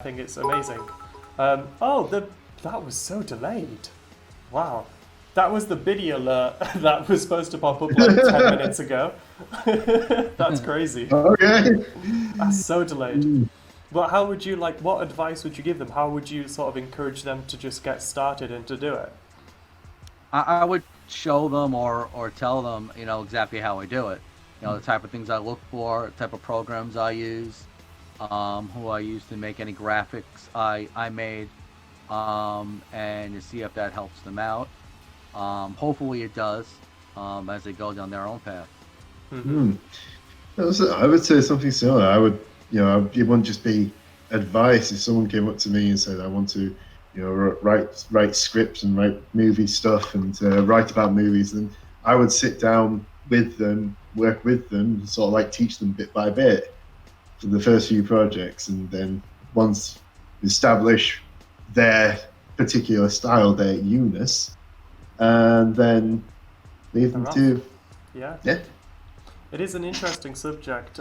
I think it's amazing. That was so delayed. Wow. That was the biddy alert that was supposed to pop up like 10 minutes ago. That's crazy. Okay. That's so delayed. Mm. But how would you what advice would you give them? How would you sort of encourage them to just get started and to do it? I would show them or tell them, exactly how I do it. The type of things I look for, the type of programs I use, who I use to make any graphics I made, and to see if that helps them out. Hopefully it does, as they go down their own path. Mm-hmm. I would say something similar. It wouldn't just be advice. If someone came up to me and said, "I want to, write scripts and write movie stuff and write about movies," then I would sit down with them, work with them, sort of like teach them bit by bit for the first few projects, and then once establish their particular style, their uniqueness, and then leave them to Yeah. yeah. It is an interesting subject.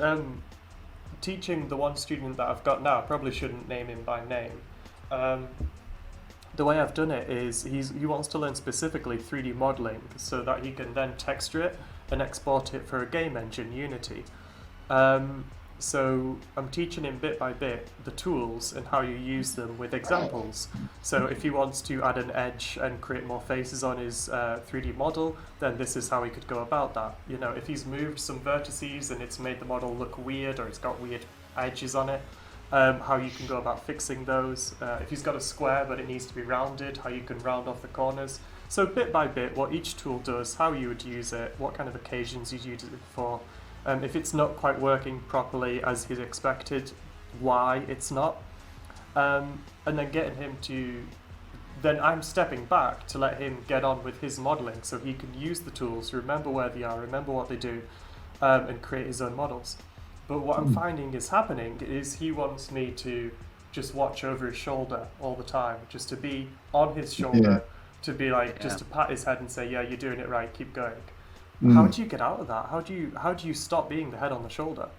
Teaching the one student that I've got now, I probably shouldn't name him by name. The way I've done it is he wants to learn specifically 3D modeling so that he can then texture it and export it for a game engine, Unity. So I'm teaching him bit by bit the tools and how you use them with examples. So if he wants to add an edge and create more faces on his 3D model, then this is how he could go about that. If he's moved some vertices and it's made the model look weird or it's got weird edges on it, how you can go about fixing those. If he's got a square but it needs to be rounded, how you can round off the corners. So bit by bit, what each tool does, how you would use it, what kind of occasions you'd use it for. If it's not quite working properly as he's expected, why it's not. And then getting him to... Then I'm stepping back to let him get on with his modelling so he can use the tools, remember where they are, remember what they do, and create his own models. But what I'm finding is happening is he wants me to just watch over his shoulder all the time, just to be on his shoulder, to be just to pat his head and say, yeah, you're doing it right, keep going. How do you get out of that? How do you stop being the head on the shoulder?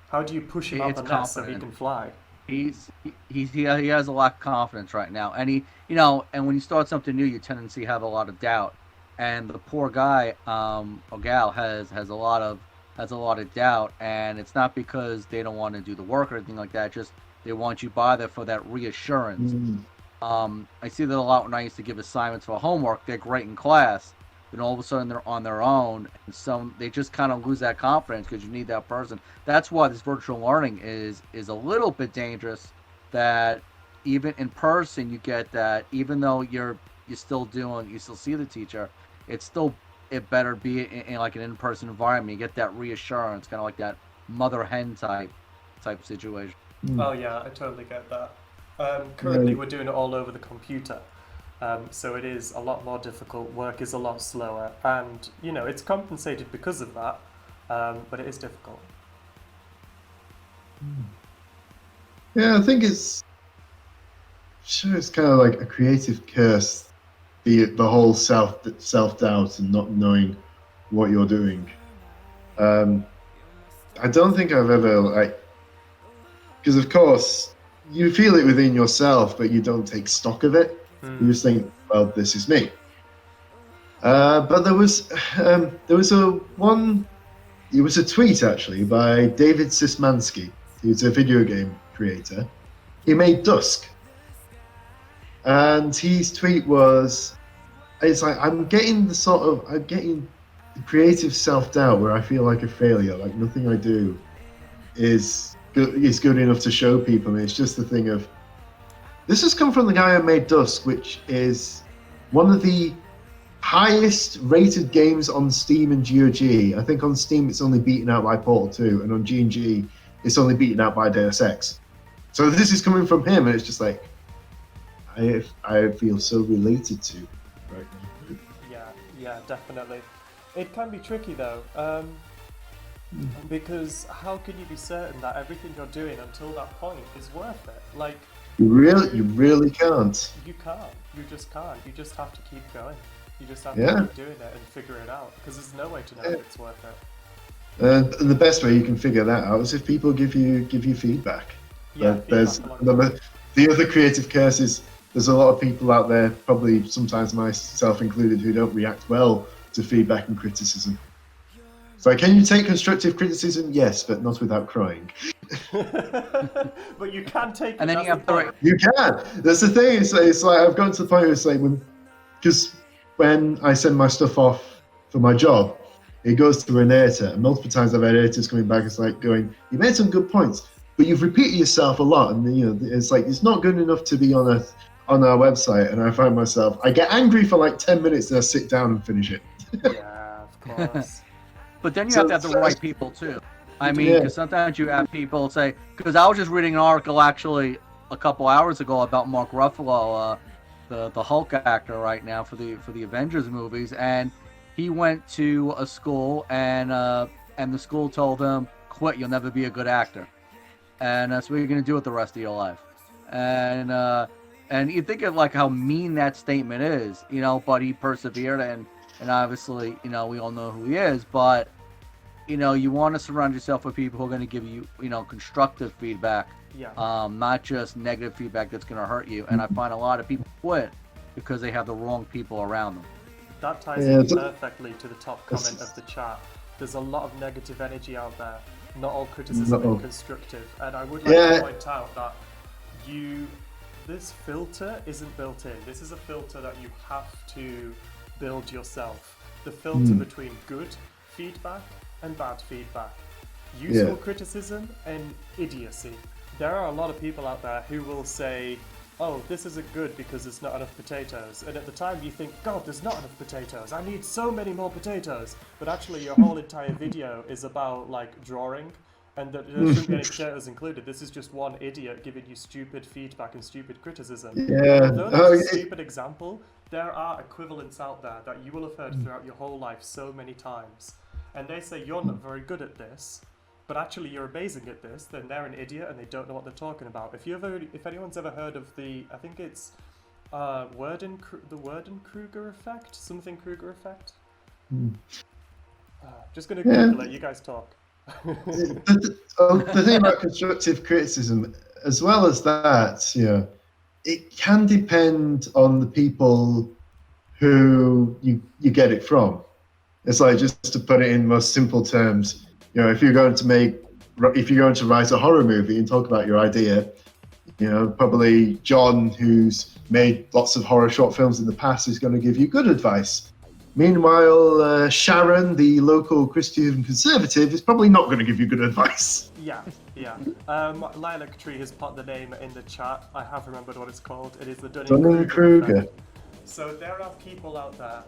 How do you push him up a nest so he can fly? He has a lot of confidence right now, and and when you start something new, you tendency have a lot of doubt, and the poor guy or gal has a lot of doubt, and it's not because they don't want to do the work or anything like that. Just they want you by there for that reassurance. I see that a lot when I used to give assignments for homework. They're great in class. Then all of a sudden they're on their own, and so they just kind of lose that confidence because you need that person. That's why this virtual learning is a little bit dangerous. That even in person you get that, even though you still see the teacher, it better be in like an in-person environment. You get that reassurance, kind of like that mother hen type situation. Oh yeah, I totally get that. Currently we're doing it all over the computer. So it is a lot more difficult, work is a lot slower, and it's compensated because of that, but it is difficult. Yeah, I think it's kind of like a creative curse, the whole self doubt and not knowing what you're doing. I don't think I've ever because of course you feel it within yourself, but you don't take stock of it. You just think, well, this is me. But there was a tweet actually by David Sismansky, who's a video game creator. He made Dusk, and his tweet was, "It's like I'm getting the creative self-doubt where I feel like a failure, like nothing I do is good enough to show people. And it's just the thing of." This has come from the guy who made Dusk, which is one of the highest rated games on Steam and GOG. I think on Steam it's only beaten out by Portal 2, and on G&G it's only beaten out by Deus Ex. So this is coming from him, and it's just like, I feel so related to right now. Yeah, definitely. It can be tricky though, because how can you be certain that everything you're doing until that point is worth it? You really can't. You can't. You just can't. You just have to keep going. You just have to keep doing it and figure it out, because there's no way to know if it's worth it. And the best way you can figure that out is if people give you feedback. Yeah, There's feedback along the other creative curse is there's a lot of people out there, probably sometimes myself included, who don't react well to feedback and criticism. So can you take constructive criticism? Yes, but not without crying. But you can take it. And then you that's have the the point. You can. That's the thing. It's like I've gotten to the point where it's like because when I send my stuff off for my job, it goes to an editor, and multiple times I've had editors coming back. It's like going, "You made some good points, but you've repeated yourself a lot," and it's like it's not good enough to be on our website. And I find myself, I get angry for like 10 minutes, and I sit down and finish it. Yeah, of course. But then you So- have to have the so- right people too. I mean, Yeah. because sometimes you have people say, because I was just reading an article actually a couple hours ago about Mark Ruffalo, the Hulk actor right now for the Avengers movies, and he went to a school and the school told him, "Quit, you'll never be a good actor, and that's what you're gonna do with the rest of your life." And you think of like how mean that statement is, but he persevered and obviously, we all know who he is, but you want to surround yourself with people who are going to give you, constructive feedback, Yeah. not just negative feedback that's going to hurt you. And I find a lot of people quit because they have the wrong people around them. That ties Yeah, in so- perfectly to the top comment of the chat. There's a lot of negative energy out there. Not all criticism Not all. is constructive. And I would like Yeah. to point out that this filter isn't built in. This is a filter that you have to build yourself. The filter between good feedback and bad feedback. Useful Yeah. criticism and idiocy. There are a lot of people out there who will say, "Oh, this isn't good because there's not enough potatoes." And at the time you think, "God, there's not enough potatoes. I need so many more potatoes." But actually your whole entire video is about like drawing and that there shouldn't be any potatoes included. This is just one idiot giving you stupid feedback and stupid criticism. Yeah. Although Oh, that's a stupid example, there are equivalents out there that you will have heard throughout your whole life so many times. And they say you're not very good at this, but actually you're amazing at this, then they're an idiot and they don't know what they're talking about. If anyone's ever heard of I think it's the Werden-Kruger effect? Something Kruger effect? Just going to Google it, you guys talk. The thing about constructive criticism, as well as that, it can depend on the people who you get it from. It's like, just to put it in most simple terms, if you're going to write a horror movie and talk about your idea, probably John, who's made lots of horror short films in the past, is going to give you good advice. Meanwhile, Sharon, the local Christian conservative, is probably not going to give you good advice. Yeah. Lilac Tree has put the name in the chat. I have remembered what it's called. It is the Dunning-Kruger. effect. So there are people out there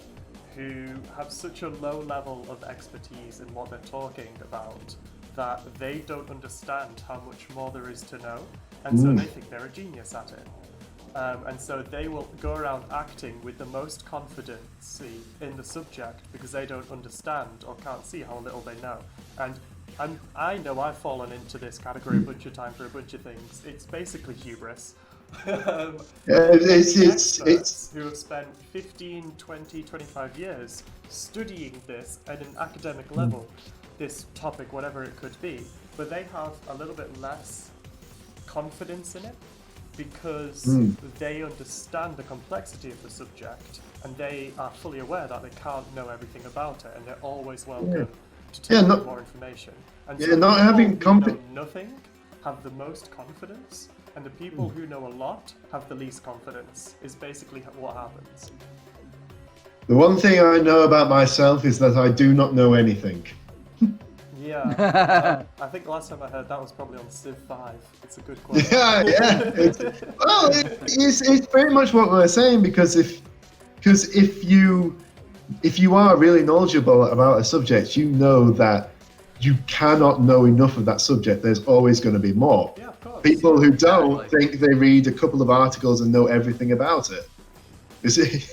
who have such a low level of expertise in what they're talking about that they don't understand how much more there is to know, and so they think they're a genius at it. And so they will go around acting with the most confidence in the subject because they don't understand or can't see how little they know. And I know I've fallen into this category a bunch of times for a bunch of things. It's basically hubris. It's Experts who have spent 15, 20, 25 years studying this at an academic level, this topic, whatever it could be, but they have a little bit less confidence in it because they understand the complexity of the subject and they are fully aware that they can't know everything about it, and they're always welcome to take more information. And so not people having who know nothing have the most confidence, and the people who know a lot have the least confidence, is basically what happens. The one thing I know about myself is that I do not know anything. Yeah, I think the last time I heard that was probably on Civ 5. It's a good quote. Yeah. It's very much what we're saying, because if you are really knowledgeable about a subject, you know that you cannot know enough of that subject. There's always going to be more. Yeah, of course. People who don't think they read a couple of articles and know everything about it. You see?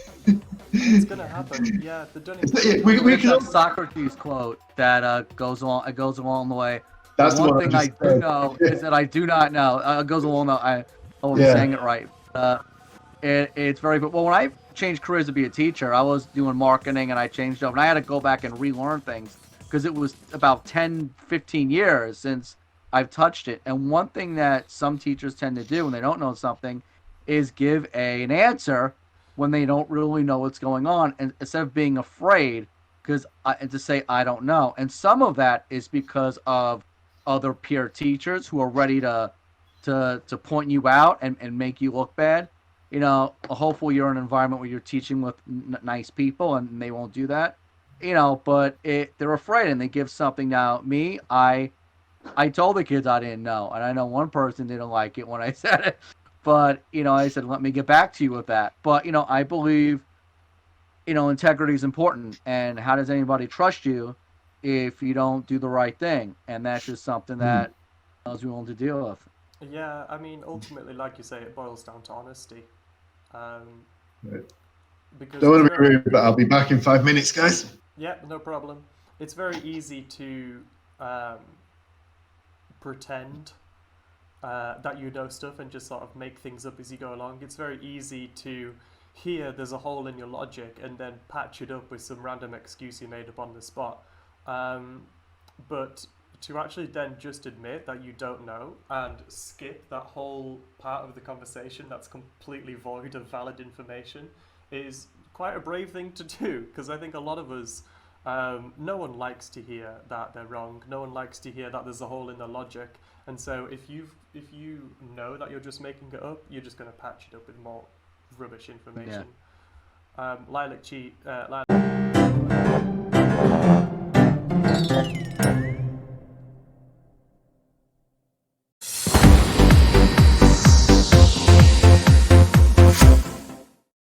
It's going to happen. Yeah, the Dunning. We There's can that Socrates quote that goes along the way. That's the one what thing I I just do said. know is that I do not know. It goes along. I hope I'm Yeah. saying it right. It's very good. Well, when I changed careers to be a teacher, I was doing marketing and I changed over, and I had to go back and relearn things because it was about 10, 15 years since I've touched it. And one thing that some teachers tend to do when they don't know something is give an answer when they don't really know what's going on, and instead of being afraid, and to say I don't know. And some of that is because of other peer teachers who are ready to point you out and make you look bad. Hopefully you're in an environment where you're teaching with nice people and they won't do that. But they're afraid and they give something. Now, me, I told the kids I didn't know, and I know one person didn't like it when I said it. But I said, let me get back to you with that. But I believe integrity is important, and how does anybody trust you if you don't do the right thing? And that's just something that I was willing to deal with. Yeah, I mean, ultimately, like you say, it boils down to honesty. Um, Right. because Don't it's want to be very, rude, but I'll be back in 5 minutes, guys. yeah, no problem. It's very easy to um, pretend that you know stuff and just sort of make things up as you go along. It's very easy to hear there's a hole in your logic and then patch it up with some random excuse you made up on the spot. But to actually then just admit that you don't know and skip that whole part of the conversation that's completely void of valid information is quite a brave thing to do, because I think a lot of us, no one likes to hear that they're wrong. No one likes to hear that there's a hole in their logic. And so if you know that you're just making it up, you're just going to patch it up with more rubbish information. Lilac Cheat, Lilac.